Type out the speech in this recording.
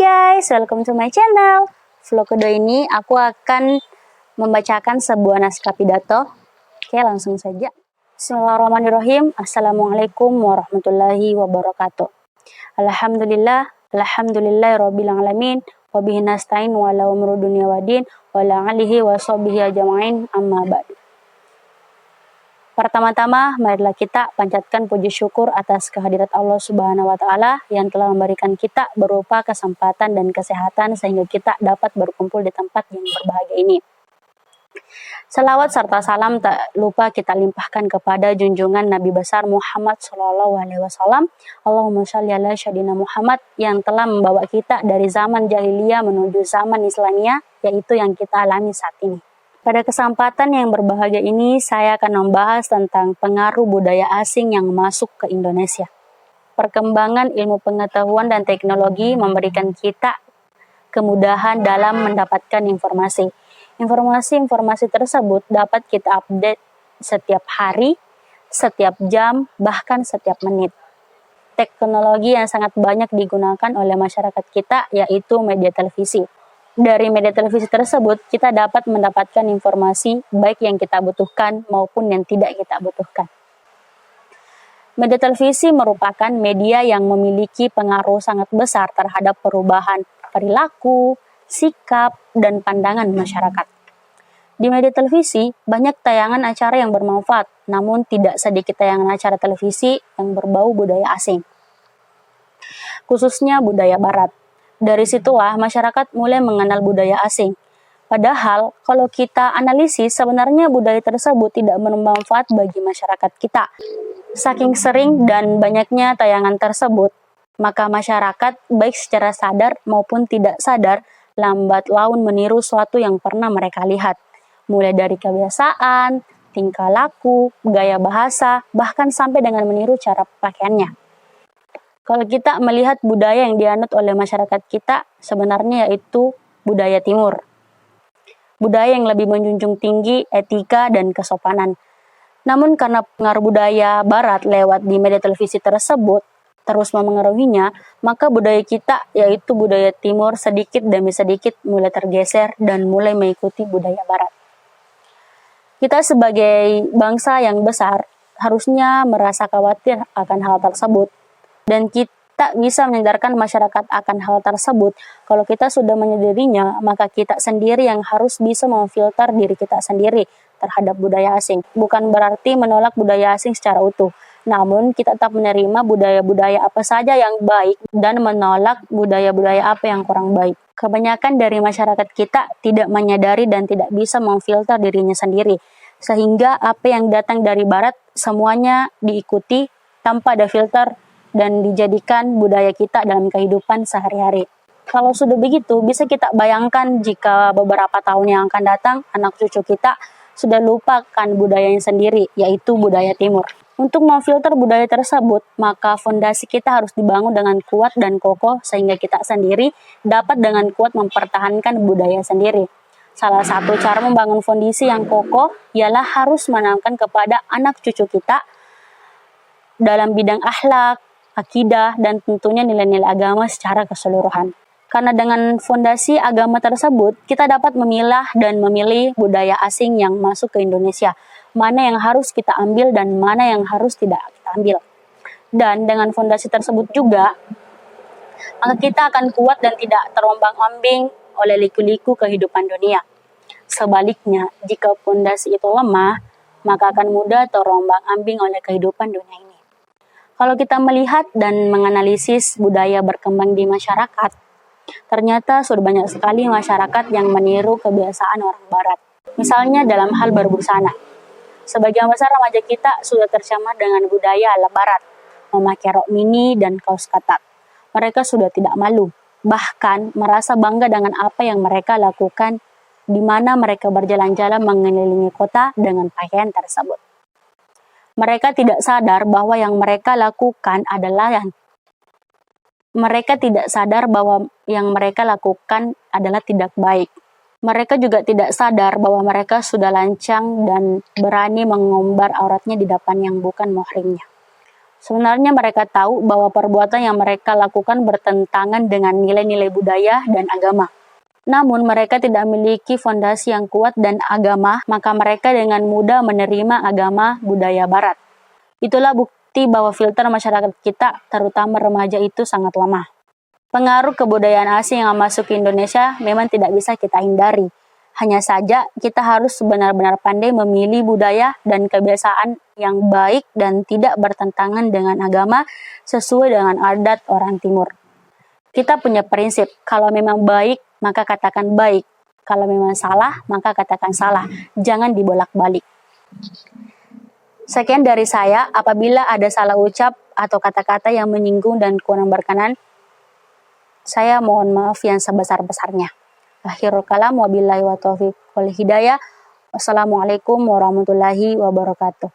guys, welcome to my channel. Vlog kedua ini aku akan membacakan sebuah naskah pidato. Oke, langsung saja. Bismillahirrahmanirrahim. Assalamualaikum warahmatullahi wabarakatuh. Alhamdulillahirabbil alamin. Wa bihi nasta'in wa la umuri dunya waddin wa la alihi wa sahbihi ajma'in amma ba'du. Pertama-tama, marilah kita panjatkan puji syukur atas kehadirat Allah Subhanahu wa Ta'ala yang telah memberikan kita berupa kesempatan dan kesehatan sehingga kita dapat berkumpul di tempat yang berbahagia ini. Salawat serta salam tak lupa kita limpahkan kepada junjungan Nabi besar Muhammad SAW. Allahumma sholli ala sayyidina Muhammad yang telah membawa kita dari zaman jahiliyah menuju zaman Islamiyah, yaitu yang kita alami saat ini. Pada kesempatan yang berbahagia ini, saya akan membahas tentang pengaruh budaya asing yang masuk ke Indonesia. Perkembangan ilmu pengetahuan dan teknologi memberikan kita kemudahan dalam mendapatkan informasi. Informasi tersebut dapat kita update setiap hari, setiap jam, bahkan setiap menit. Teknologi yang sangat banyak digunakan oleh masyarakat kita yaitu media televisi. Dari media televisi tersebut, kita dapat mendapatkan informasi baik yang kita butuhkan maupun yang tidak kita butuhkan. Media televisi merupakan media yang memiliki pengaruh sangat besar terhadap perubahan perilaku, sikap, dan pandangan masyarakat. Di media televisi, banyak tayangan acara yang bermanfaat, namun tidak sedikit tayangan acara televisi yang berbau budaya asing, khususnya budaya barat. Dari situlah masyarakat mulai mengenal budaya asing. Padahal kalau kita analisis sebenarnya budaya tersebut tidak bermanfaat bagi masyarakat kita. Saking sering dan banyaknya tayangan tersebut, maka masyarakat baik secara sadar maupun tidak sadar lambat laun meniru suatu yang pernah mereka lihat. Mulai dari kebiasaan, tingkah laku, gaya bahasa, bahkan sampai dengan meniru cara pakaiannya. Kalau kita melihat budaya yang dianut oleh masyarakat kita, sebenarnya yaitu budaya timur. Budaya yang lebih menjunjung tinggi etika dan kesopanan. Namun karena pengaruh budaya barat lewat di media televisi tersebut terus memengaruhinya, maka budaya kita yaitu budaya timur sedikit demi sedikit mulai tergeser dan mulai mengikuti budaya barat. Kita sebagai bangsa yang besar harusnya merasa khawatir akan hal tersebut. Dan kita bisa menyadarkan masyarakat akan hal tersebut. Kalau kita sudah menyadarinya, maka kita sendiri yang harus bisa memfilter diri kita sendiri terhadap budaya asing. Bukan berarti menolak budaya asing secara utuh, namun kita tetap menerima budaya-budaya apa saja yang baik dan menolak budaya-budaya apa yang kurang baik. Kebanyakan dari masyarakat kita tidak menyadari dan tidak bisa memfilter dirinya sendiri, sehingga apa yang datang dari barat semuanya diikuti tanpa ada filter dan dijadikan budaya kita dalam kehidupan sehari-hari. Kalau sudah begitu, bisa kita bayangkan jika beberapa tahun yang akan datang, anak cucu kita sudah lupakan budayanya sendiri, yaitu budaya timur. Untuk memfilter budaya tersebut, maka fondasi kita harus dibangun dengan kuat dan kokoh, sehingga kita sendiri dapat dengan kuat mempertahankan budaya sendiri. Salah satu cara membangun fondasi yang kokoh ialah harus menanamkan kepada anak cucu kita dalam bidang akhlak, akidah, dan tentunya nilai-nilai agama secara keseluruhan. Karena dengan fondasi agama tersebut, kita dapat memilah dan memilih budaya asing yang masuk ke Indonesia. Mana yang harus kita ambil dan mana yang harus tidak kita ambil. Dan dengan fondasi tersebut juga, maka kita akan kuat dan tidak terombang-ambing oleh liku-liku kehidupan dunia. Sebaliknya, jika fondasi itu lemah, maka akan mudah terombang-ambing oleh kehidupan dunia ini. Kalau kita melihat dan menganalisis budaya berkembang di masyarakat, ternyata sudah banyak sekali masyarakat yang meniru kebiasaan orang barat. Misalnya dalam hal berbusana. Sebagian besar remaja kita sudah tercemar dengan budaya ala barat, memakai rok mini dan kaos ketat. Mereka sudah tidak malu, bahkan merasa bangga dengan apa yang mereka lakukan, di mana mereka berjalan-jalan mengelilingi kota dengan pakaian tersebut. Mereka tidak sadar bahwa yang mereka lakukan adalah tidak baik. Mereka juga tidak sadar bahwa mereka sudah lancang dan berani mengumbar auratnya di depan yang bukan muhrimnya. Sebenarnya mereka tahu bahwa perbuatan yang mereka lakukan bertentangan dengan nilai-nilai budaya dan agama. Namun mereka tidak memiliki fondasi yang kuat dan agama, maka mereka dengan mudah menerima agama budaya barat. Itulah bukti bahwa filter masyarakat kita, terutama remaja itu sangat lemah. Pengaruh kebudayaan asing yang masuk ke Indonesia memang tidak bisa kita hindari. Hanya saja kita harus benar-benar pandai memilih budaya dan kebiasaan yang baik dan tidak bertentangan dengan agama sesuai dengan adat orang timur. Kita punya prinsip, kalau memang baik, maka katakan baik. Kalau memang salah, maka katakan salah. Jangan dibolak-balik. Sekian dari saya, apabila ada salah ucap atau kata-kata yang menyinggung dan kurang berkenan, saya mohon maaf yang sebesar-besarnya. Akhirul kalam, wabillahi wa taufiq wal hidayah. Wassalamualaikum warahmatullahi wabarakatuh.